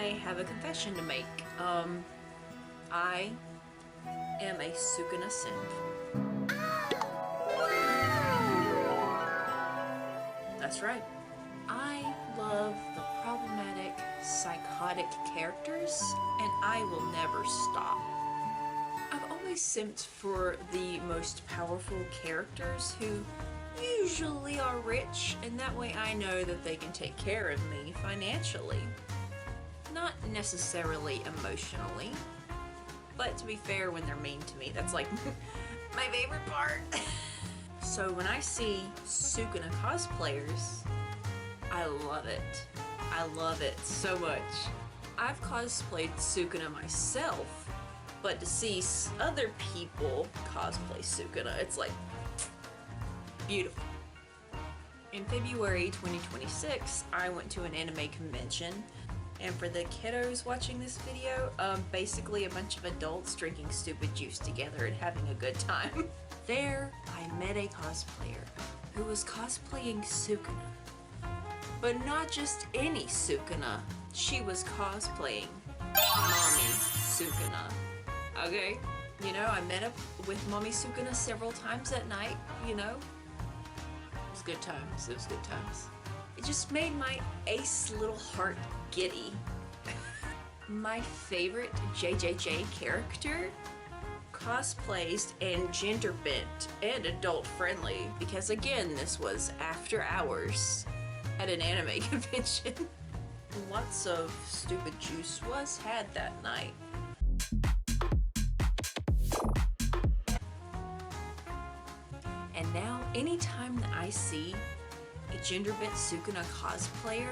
I have a confession to make. I am a Sukuna simp. That's right. I love the problematic, psychotic characters, and I will never stop. I've always simped for the most powerful characters who usually are rich, and that way I know that they can take care of me financially. Not necessarily emotionally, but to be fair, when they're mean to me, that's like my favorite part. So when I see Sukuna cosplayers, I love it. I love it so much. I've cosplayed Sukuna myself, but to see other people cosplay Sukuna, it's like beautiful. In February 2026, I went to an anime convention, and for the kiddos watching this video, basically a bunch of adults drinking stupid juice together and having a good time. There, I met a cosplayer who was cosplaying Sukuna. But not just any Sukuna, she was cosplaying Mommy Sukuna. Okay? You know, I met up with Mommy Sukuna several times that night, you know? It was good times, it was good times. It just made my ace little heart giddy. My favorite JJJ character cosplays and gender bent and adult friendly, because again, this was after hours at an anime convention. Lots of stupid juice was had that night. And now, anytime that I see a gender bent Sukuna cosplayer,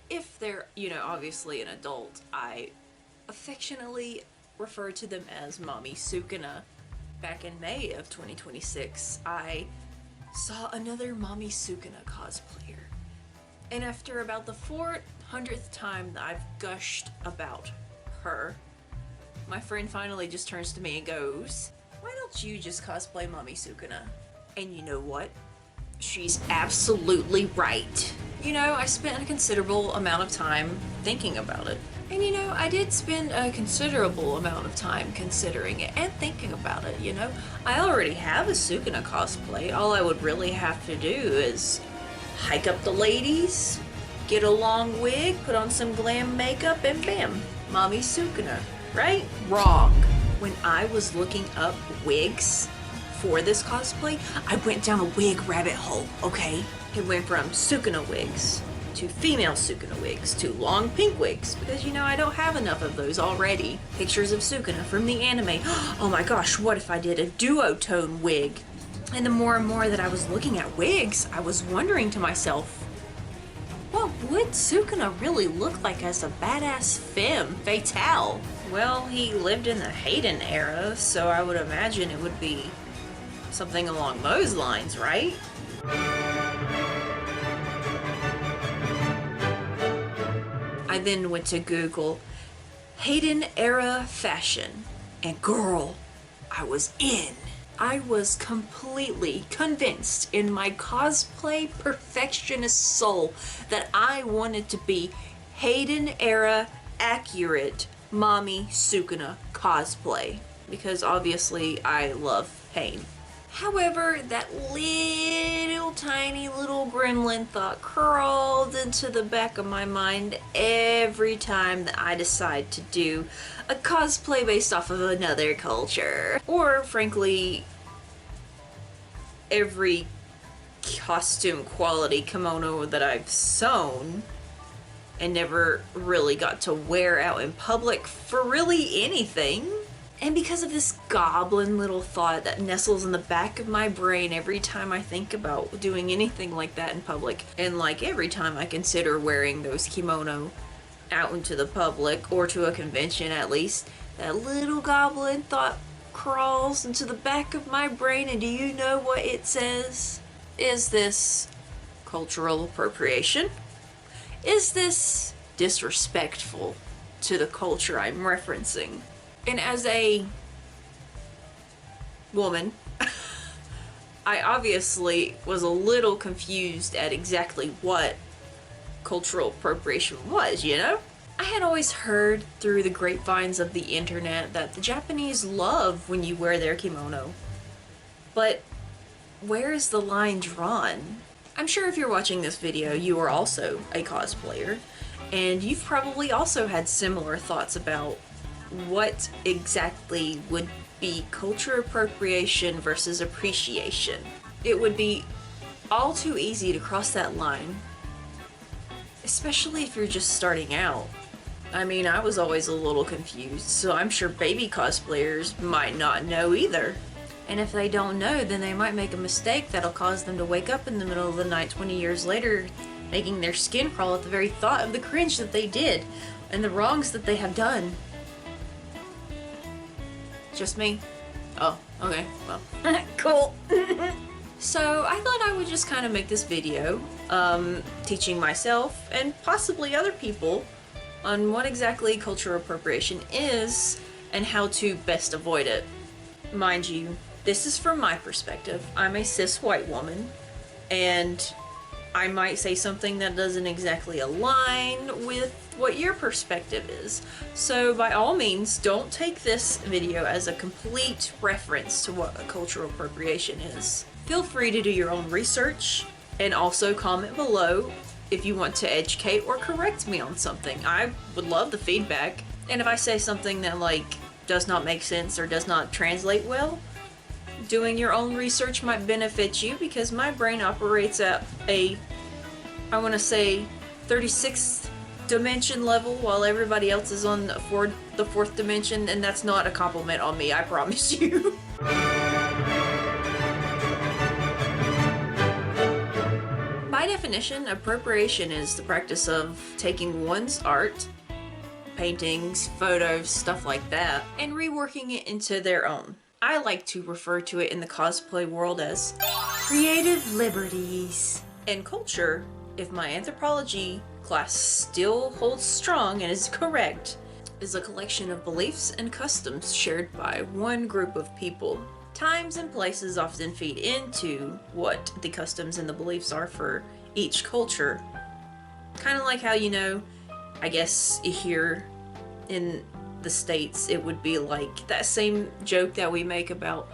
if they're, you know, obviously an adult, I affectionately refer to them as Mommy Sukuna. Back in May of 2026, I saw another Mommy Sukuna cosplayer. And after about the 400th time that I've gushed about her, my friend finally just turns to me and goes, "Why don't you just cosplay Mommy Sukuna?" And you know what? She's absolutely right. You know, I spent a considerable amount of time thinking about it. And you know, I did spend a considerable amount of time considering it and thinking about it, you know. I already have a Sukuna cosplay. All I would really have to do is hike up the ladies, get a long wig, put on some glam makeup, and bam, Mommy Sukuna, right? Wrong. When I was looking up wigs for this cosplay, I went down a wig rabbit hole, okay? It went from Sukuna wigs to female Sukuna wigs to long pink wigs, because you know I don't have enough of those already. Pictures of Sukuna from the anime. Oh my gosh, what if I did a duotone wig? And the more and more that I was looking at wigs, I was wondering to myself, what would Sukuna really look like as a badass femme fatale? Well, he lived in the Hayden era, so I would imagine it would be something along those lines, right? I then went to Google Hayden era fashion, and girl, I was in. I was completely convinced in my cosplay perfectionist soul that I wanted to be Hayden era accurate Mommy Sukuna cosplay, because obviously I love pain. However, that little tiny little gremlin thought crawled into the back of my mind every time that I decide to do a cosplay based off of another culture. Or, frankly, every costume quality kimono that I've sewn and never really got to wear out in public for really anything. And because of this goblin little thought that nestles in the back of my brain every time I think about doing anything like that in public, and like every time I consider wearing those kimono out into the public, or to a convention at least, that little goblin thought crawls into the back of my brain, and do you know what it says? Is this cultural appropriation? Is this disrespectful to the culture I'm referencing? And as a woman, I obviously was a little confused at exactly what cultural appropriation was, you know? I had always heard through the grapevines of the internet that the Japanese love when you wear their kimono. But where is the line drawn? I'm sure if you're watching this video, you are also a cosplayer, and you've probably also had similar thoughts about what exactly would be culture appropriation versus appreciation. It would be all too easy to cross that line, especially if you're just starting out. I mean, I was always a little confused, so I'm sure baby cosplayers might not know either. And if they don't know, then they might make a mistake that'll cause them to wake up in the middle of the night 20 years later, making their skin crawl at the very thought of the cringe that they did and the wrongs that they have done. Just me? Oh, okay, well, cool. So I thought I would just kind of make this video, teaching myself and possibly other people on what exactly cultural appropriation is and how to best avoid it. Mind you, this is from my perspective. I'm a cis white woman, and I might say something that doesn't exactly align with what your perspective is. So by all means, don't take this video as a complete reference to what a cultural appropriation is. Feel free to do your own research, and also comment below if you want to educate or correct me on something. I would love the feedback. And if I say something that does not make sense or does not translate well, doing your own research might benefit you, because my brain operates at a, I want to say, 36th dimension level, while everybody else is on the fourth dimension, and that's not a compliment on me, I promise you. By definition, appropriation is the practice of taking one's art, paintings, photos, stuff like that, and reworking it into their own. I like to refer to it in the cosplay world as creative liberties. And culture, if my anthropology class still holds strong and is correct, is a collection of beliefs and customs shared by one group of people. Times and places often feed into what the customs and the beliefs are for each culture. Kind of like how, I guess here in the States, it would be like that same joke that we make about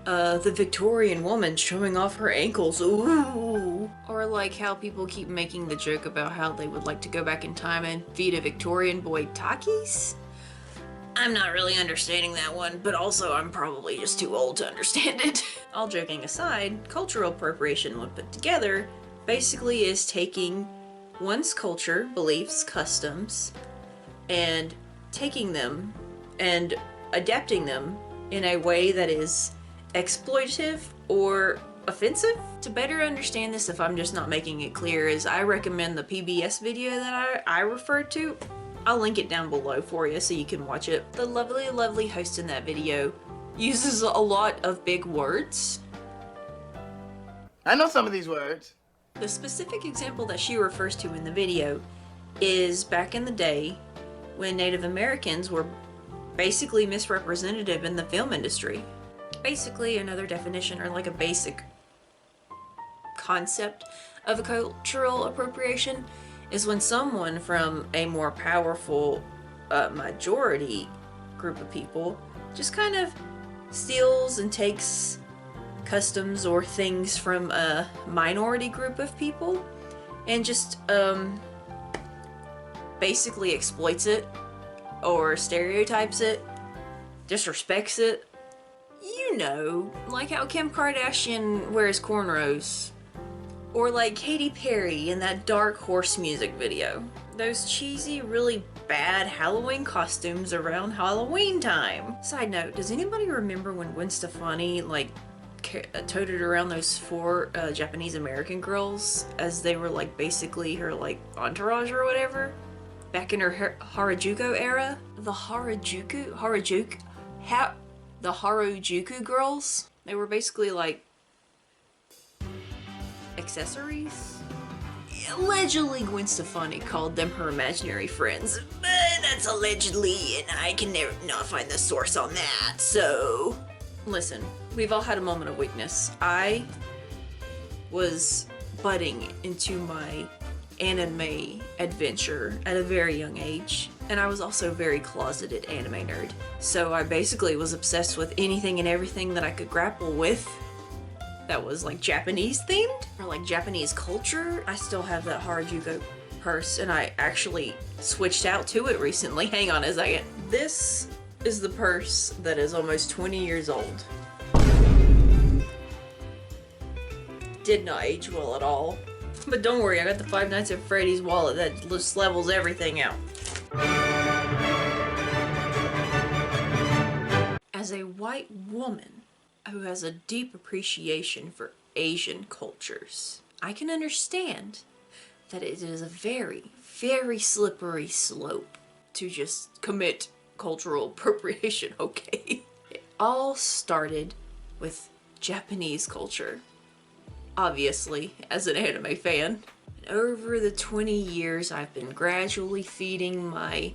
the Victorian woman showing off her ankles. Ooh. Or like how people keep making the joke about how they would like to go back in time and feed a Victorian boy Takis. I'm not really understanding that one, but also I'm probably just too old to understand it. All joking aside, cultural appropriation, when put together, basically is taking one's culture, beliefs, customs, and taking them and adapting them in a way that is exploitative or offensive. To better understand this, if I'm just not making it clear, is I recommend the PBS video that I referred to. I'll link it down below for you so you can watch it. The lovely host in that video uses a lot of big words. I know some of these words. The specific example that she refers to in the video is back in the day when Native Americans were basically misrepresented in the film industry. Basically, another definition, or like a basic concept of a cultural appropriation, is when someone from a more powerful majority group of people just kind of steals and takes customs or things from a minority group of people and just basically exploits it or stereotypes it, disrespects it. Like how Kim Kardashian wears cornrows. Or like Katy Perry in that Dark Horse music video. Those cheesy, really bad Halloween costumes around Halloween time. Side note, does anybody remember when Gwen Stefani toted around those 4 Japanese American girls as they were basically her entourage or whatever? Back in her Harajuku era? The Harajuku girls? They were basically accessories? Allegedly, Gwen Stefani called them her imaginary friends, but that's allegedly, and I can never not find the source on that, so... Listen, we've all had a moment of weakness. I was budding into my anime adventure at a very young age, and I was also a very closeted anime nerd. So I basically was obsessed with anything and everything that I could grapple with that was like Japanese themed or like Japanese culture. I still have that Harajuku purse, and I actually switched out to it recently. Hang on a second. This is the purse that is almost 20 years old. Did not age well at all. But don't worry, I got the Five Nights at Freddy's wallet that just levels everything out. As a white woman who has a deep appreciation for Asian cultures, I can understand that it is a very, very slippery slope to just commit cultural appropriation, okay? It all started with Japanese culture. Obviously, as an anime fan. And over the 20 years, I've been gradually feeding my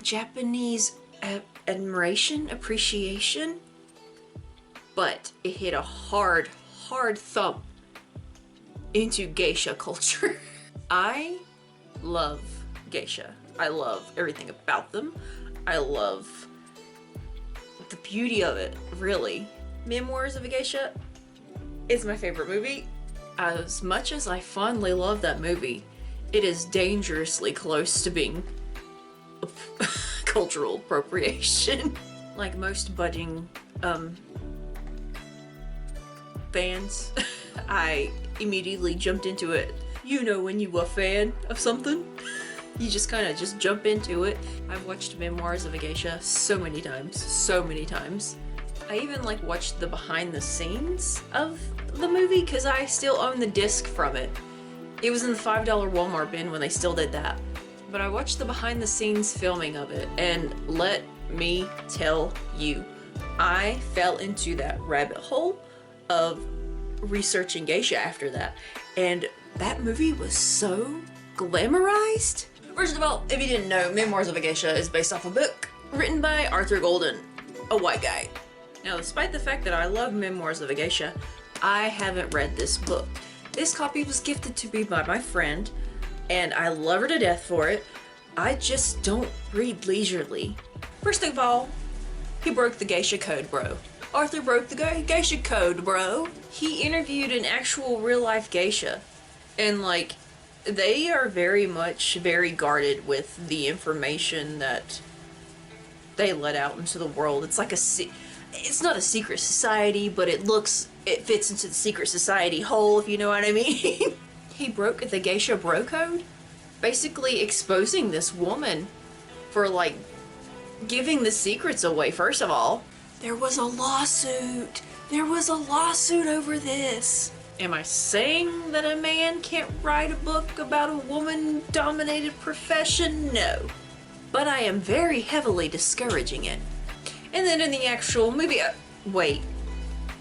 Japanese admiration, appreciation, but it hit a hard thump into geisha culture. I love geisha. I love everything about them. I love the beauty of it, really. Memoirs of a Geisha is my favorite movie. As much as I fondly love that movie, it is dangerously close to being cultural appropriation. Like most budding fans, I immediately jumped into it. You know, when you a fan of something, you just kind of just jump into it. I've watched Memoirs of a Geisha so many times. I even like watched the behind the scenes of the movie because I still own the disc from it. It was in the $5 Walmart bin when they still did that. But I watched the behind the scenes filming of it, and let me tell you, I fell into that rabbit hole of researching geisha after that. And that movie was so glamorized. First of all, if you didn't know, Memoirs of a Geisha is based off a book written by Arthur Golden, a white guy. Now, despite the fact that I love Memoirs of a Geisha, I haven't read this book. This copy was gifted to me by my friend, and I love her to death for it. I just don't read leisurely. First of all, he broke the geisha code, bro. Arthur broke the geisha code, bro. He interviewed an actual real-life geisha, and like, they are very guarded with the information that they let out into the world. It's like it's not a secret society, but it fits into the secret society hole, if you know what I mean. He broke the geisha bro code, basically exposing this woman for like giving the secrets away. First of all, there was a lawsuit over this. Am I saying that a man can't write a book about a woman-dominated profession? No. But I am very heavily discouraging it. And then in the actual movie, wait,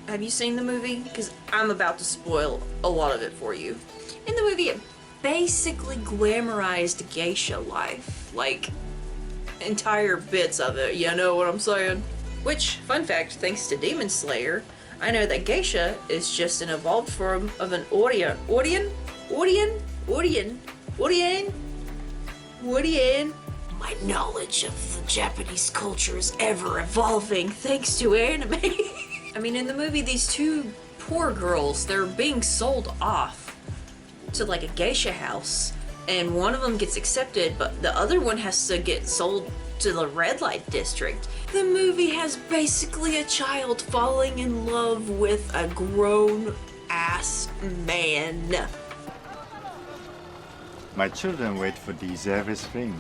have you seen the movie? Because I'm about to spoil a lot of it for you. In the movie, it basically glamorized geisha life. Like, entire bits of it, you know what I'm saying? Which, fun fact, thanks to Demon Slayer, I know that geisha is just an evolved form of an Orien. My knowledge of the Japanese culture is ever evolving thanks to anime. I mean, in the movie, these two poor girls, they're being sold off to like a geisha house, and one of them gets accepted, but the other one has to get sold to the red light district. The movie has basically a child falling in love with a grown-ass man. My children wait for these every spring.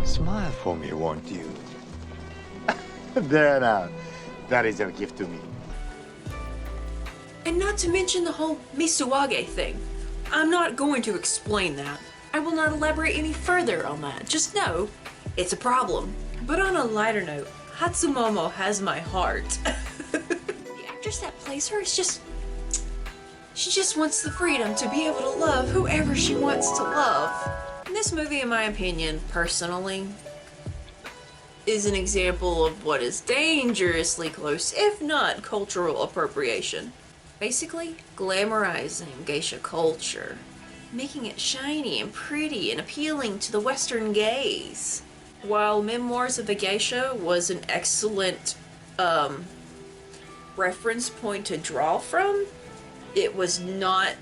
Smile for me, won't you? There now. That is your gift to me. And not to mention the whole Misuage thing. I'm not going to explain that. I will not elaborate any further on that. Just know, it's a problem. But on a lighter note, Hatsumomo has my heart. The actress that plays her is she just wants the freedom to be able to love whoever she wants to love. And this movie, in my opinion, personally, is an example of what is dangerously close, if not cultural appropriation. Basically, glamorizing geisha culture, making it shiny and pretty and appealing to the Western gaze. While Memoirs of a Geisha was an excellent reference point to draw from, it was not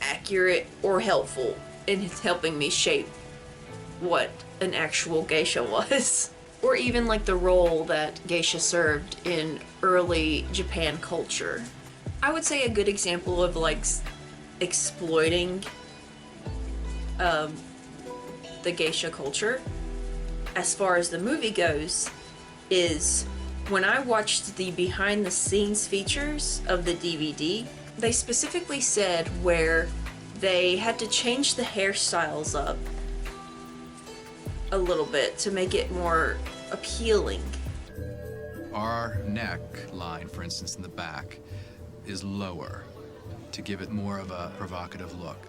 accurate or helpful in helping me shape what an actual geisha was. Or even like the role that geisha served in early Japan culture. I would say a good example of like exploiting the geisha culture as far as the movie goes is when I watched the behind the scenes features of the DVD, they specifically said where they had to change the hairstyles up a little bit to make it more appealing. Our neck line, for instance, in the back, is lower to give it more of a provocative look.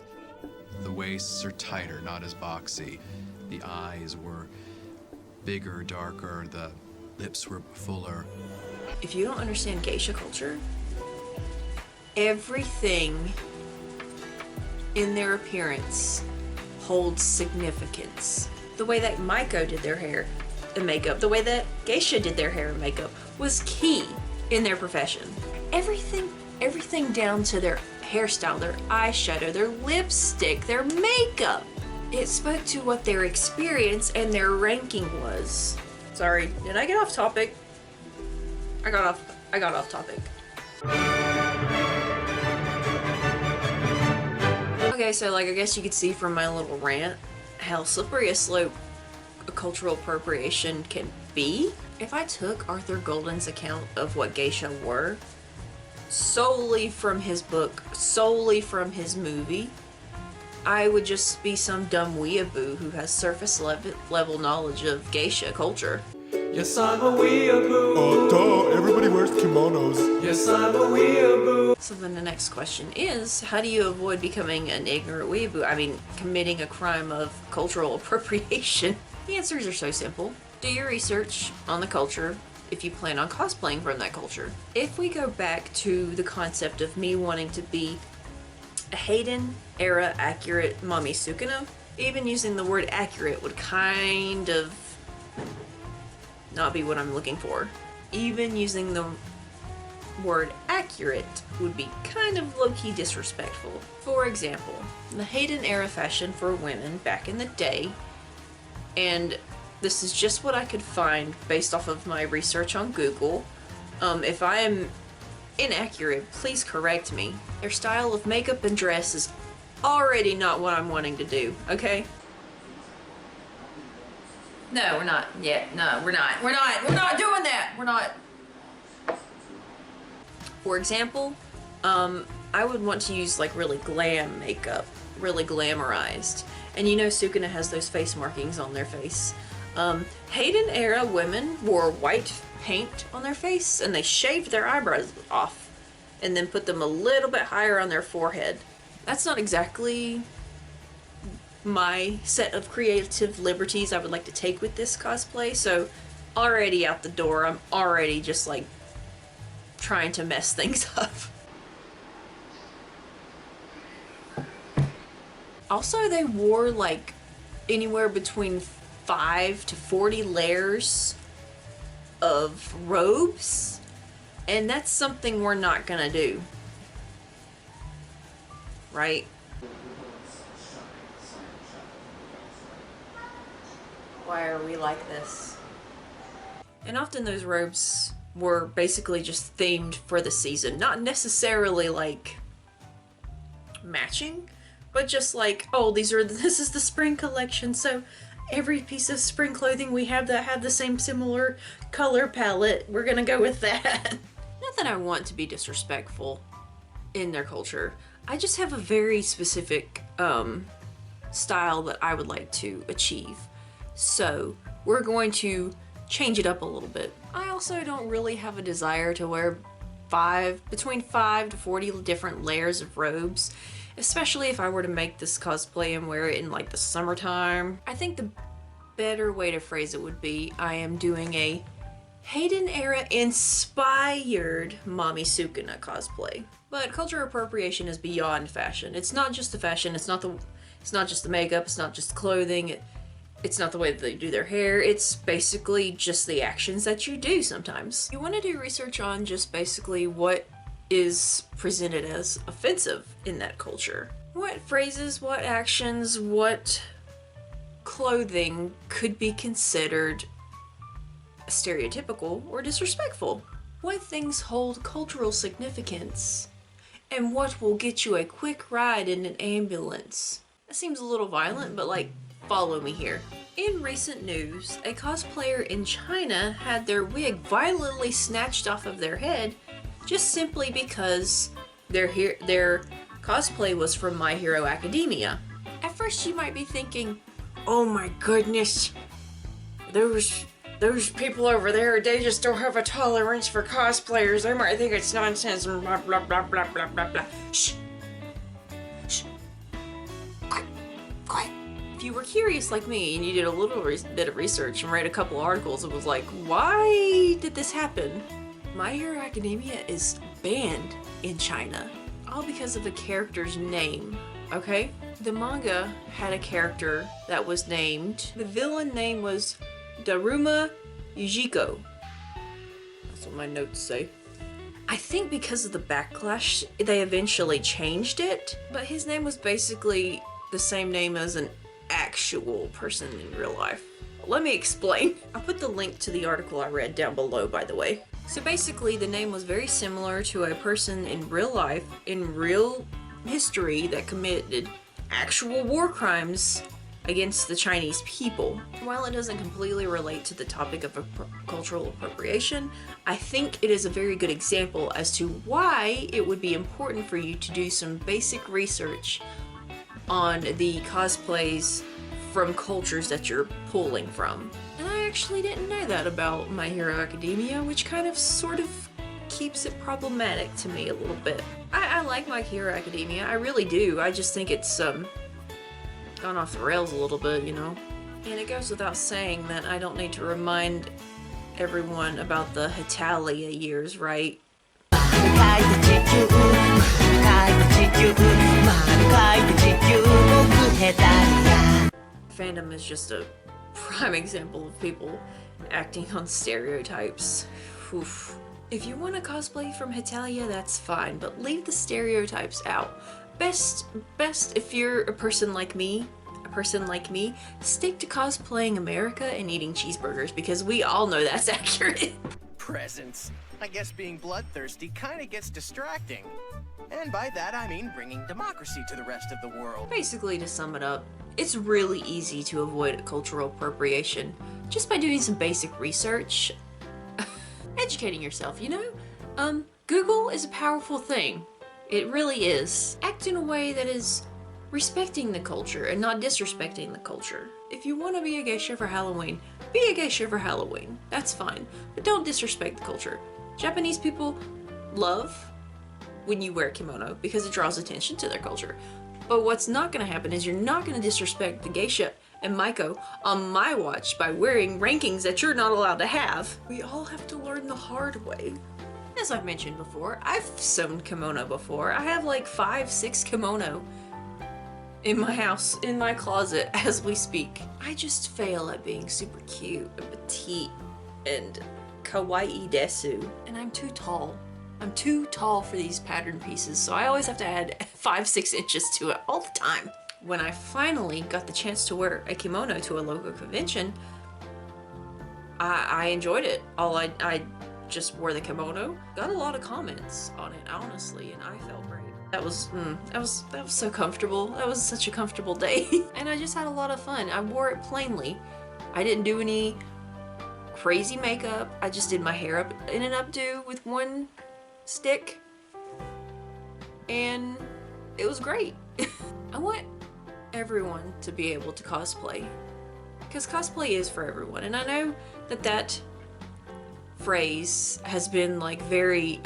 The waists are tighter, not as boxy. The eyes were bigger, darker, the lips were fuller. If you don't understand geisha culture, everything in their appearance holds significance. The way that Maiko did their hair and makeup, the way that geisha did their hair and makeup was key in their profession. Everything down to their hairstyle, their eyeshadow, their lipstick, their makeup. It spoke to what their experience and their ranking was. Sorry, did I get off topic? I got off topic. Okay, so like I guess you could see from my little rant how slippery a slope a cultural appropriation can be. If I took Arthur Golden's account of what geisha were solely from his book, solely from his movie, I would just be some dumb weeaboo who has surface level knowledge of geisha culture. Yes, I'm a weeaboo. Oh, duh, everybody wears kimonos. Yes, I'm a weeaboo. So then the next question is, how do you avoid becoming an ignorant weeaboo? I mean, committing a crime of cultural appropriation? The answers are so simple. Do your research on the culture if you plan on cosplaying from that culture. If we go back to the concept of me wanting to be a Hayden era accurate Mommy Sukuna, even using the word accurate would kind of not be what I'm looking for. Even using the word accurate would be kind of low-key disrespectful. For example, the Hayden era fashion for women back in the day, and this is just what I could find based off of my research on Google. If I am inaccurate, please correct me. Their style of makeup and dress is already not what I'm wanting to do, okay? No, we're not yet. No, we're not. We're not doing that. We're not. For example, I would want to use like really glam makeup, really glamorized. And you know Sukuna has those face markings on their face. Hayden era women wore white paint on their face and they shaved their eyebrows off and then put them a little bit higher on their forehead. That's not exactly my set of creative liberties I would like to take with this cosplay, so already out the door, I'm already just like trying to mess things up. Also, they wore like anywhere between 5 to 40 layers of robes, and that's something we're not gonna do, right? Why are we like this? And often those robes were basically just themed for the season, not necessarily like matching, but just like, oh, this is the spring collection, so every piece of spring clothing we have that have the same similar color palette, we're gonna go with that. Not that I want to be disrespectful in their culture, I just have a very specific style that I would like to achieve. So we're going to change it up a little bit. I also don't really have a desire to wear between 5 to 40 different layers of robes, especially if I were to make this cosplay and wear it in like the summertime. I think the better way to phrase it would be, I am doing a Heian era inspired Mami Sukuna cosplay. But cultural appropriation is beyond fashion. It's not just the fashion, it's not just the makeup, it's not just the clothing, it's not the way that they do their hair, it's basically just the actions that you do sometimes. You want to do research on just basically what is presented as offensive in that culture. What phrases, what actions, what clothing could be considered stereotypical or disrespectful? What things hold cultural significance? And what will get you a quick ride in an ambulance? That seems a little violent, but like, follow me here. In recent news, a cosplayer in China had their wig violently snatched off of their head just simply because their cosplay was from My Hero Academia. At first you might be thinking, oh my goodness, those people over there, they just don't have a tolerance for cosplayers. They might think it's nonsense and blah blah blah blah blah blah blah. Shh. Shh. Quiet. Quiet. If you were curious like me and you did a little bit of research and read a couple articles, it was like, why did this happen? My Hero Academia is banned in China, all because of the character's name, okay? The manga had a character that was named, the villain name was Daruma Yujiko. That's what my notes say. I think because of the backlash, they eventually changed it, but his name was basically the same name as an actual person in real life. Let me explain. I'll put the link to the article I read down below, by the way. So basically, the name was very similar to a person in real life, in real history, that committed actual war crimes against the Chinese people. While it doesn't completely relate to the topic of cultural appropriation, I think it is a very good example as to why it would be important for you to do some basic research on the cosplays from cultures that you're pulling from. And I actually didn't know that about My Hero Academia, which kind of sort of keeps it problematic to me a little bit. I like My Hero Academia, I really do. I just think it's gone off the rails a little bit, you know? And it goes without saying that I don't need to remind everyone about the Hetalia years, right? Fandom is just a prime example of people acting on stereotypes. Oof. If you want to cosplay from Hetalia, that's fine, but leave the stereotypes out. Best if you're a person like me, stick to cosplaying America and eating cheeseburgers, because we all know that's accurate. Presents. I guess being bloodthirsty kinda gets distracting. And by that I mean bringing democracy to the rest of the world. Basically, to sum it up, it's really easy to avoid cultural appropriation just by doing some basic research. Educating yourself, you know? Google is a powerful thing. It really is. Act in a way that is respecting the culture and not disrespecting the culture. If you want to be a geisha for Halloween, be a geisha for Halloween. That's fine. But don't disrespect the culture. Japanese people love when you wear a kimono because it draws attention to their culture. But what's not going to happen is you're not going to disrespect the geisha and Maiko on my watch by wearing rankings that you're not allowed to have. We all have to learn the hard way. As I've mentioned before, I've sewn kimono before. I have like 5-6 kimono in my house, in my closet, as we speak. I just fail at being super cute and petite and kawaii desu. And I'm too tall. I'm too tall for these pattern pieces, so I always have to add 5-6 inches to it all the time. When I finally got the chance to wear a kimono to a local convention, I enjoyed it. I just wore the kimono, got a lot of comments on it, honestly, and I felt great. That was so comfortable. That was such a comfortable day. And I just had a lot of fun. I wore it plainly. I didn't do any crazy makeup. I just did my hair up in an updo with one stick. And it was great. I want everyone to be able to cosplay. Because cosplay is for everyone. And I know that phrase has been like very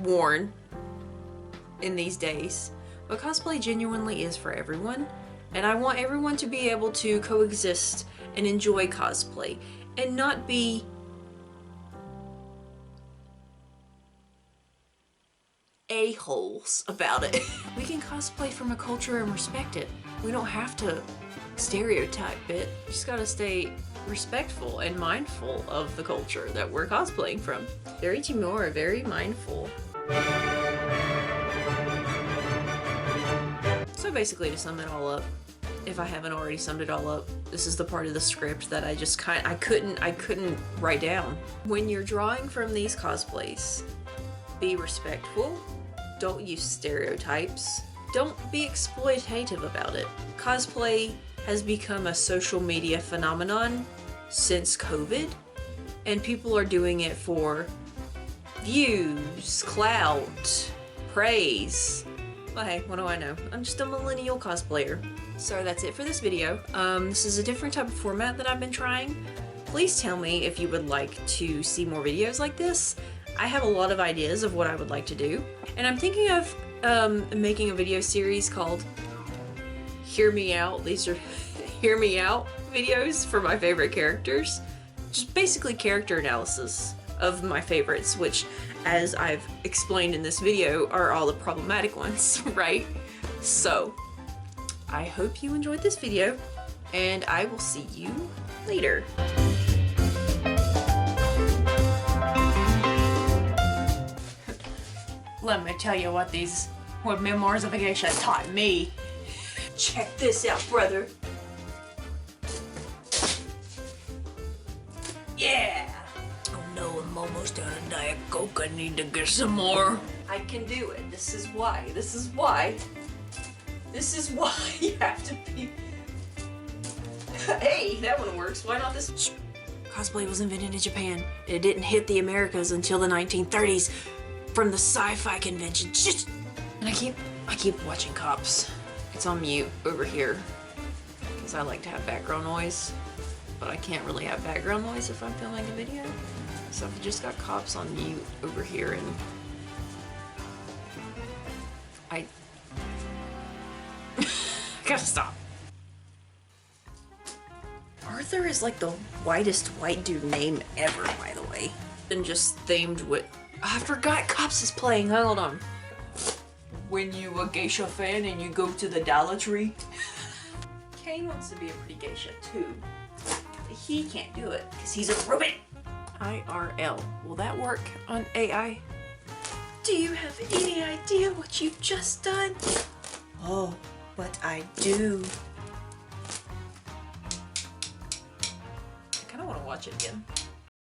worn in these days, but cosplay genuinely is for everyone, and I want everyone to be able to coexist and enjoy cosplay and not be a-holes about it. We can cosplay from a culture and respect it. We don't have to stereotype it. We just gotta stay respectful and mindful of the culture that we're cosplaying from. Very Timura, very mindful. So basically, to sum it all up, if I haven't already summed it all up, this is the part of the script that I just I couldn't write down. When you're drawing from these cosplays, be respectful, don't use stereotypes, don't be exploitative about it. Cosplay has become a social media phenomenon since COVID, and people are doing it for views, clout, praise. Well, hey, what do I know? I'm just a millennial cosplayer. So that's it for this video. This is a different type of format that I've been trying. Please tell me if you would like to see more videos like this. I have a lot of ideas of what I would like to do, and I'm thinking of making a video series called Hear Me Out. These are Hear Me Out videos for my favorite characters. Just basically character analysis of my favorites, which, as I've explained in this video, are all the problematic ones, right? So, I hope you enjoyed this video, and I will see you later. Let me tell you what Memoirs of a Geisha taught me. Check this out, brother. Yeah! Oh no, I'm almost out of Diet Coke. I need to get some more. I can do it. This is why you have to be... Hey, that one works. Why not this? Cosplay was invented in Japan. It didn't hit the Americas until the 1930s from the sci-fi convention. And I keep watching Cops. It's on mute over here because I like to have background noise, but I can't really have background noise if I'm filming a video. So I've just got Cops on mute over here, and I gotta stop. Arthur is like the whitest white dude name ever, by the way. And just themed with... I forgot Cops is playing. Hold on. When you a geisha fan and you go to the Dollar Tree. Kane wants to be a pretty geisha too. But he can't do it because he's a robot. IRL. Will that work on AI? Do you have any idea what you've just done? Oh, but I do. I kind of want to watch it again.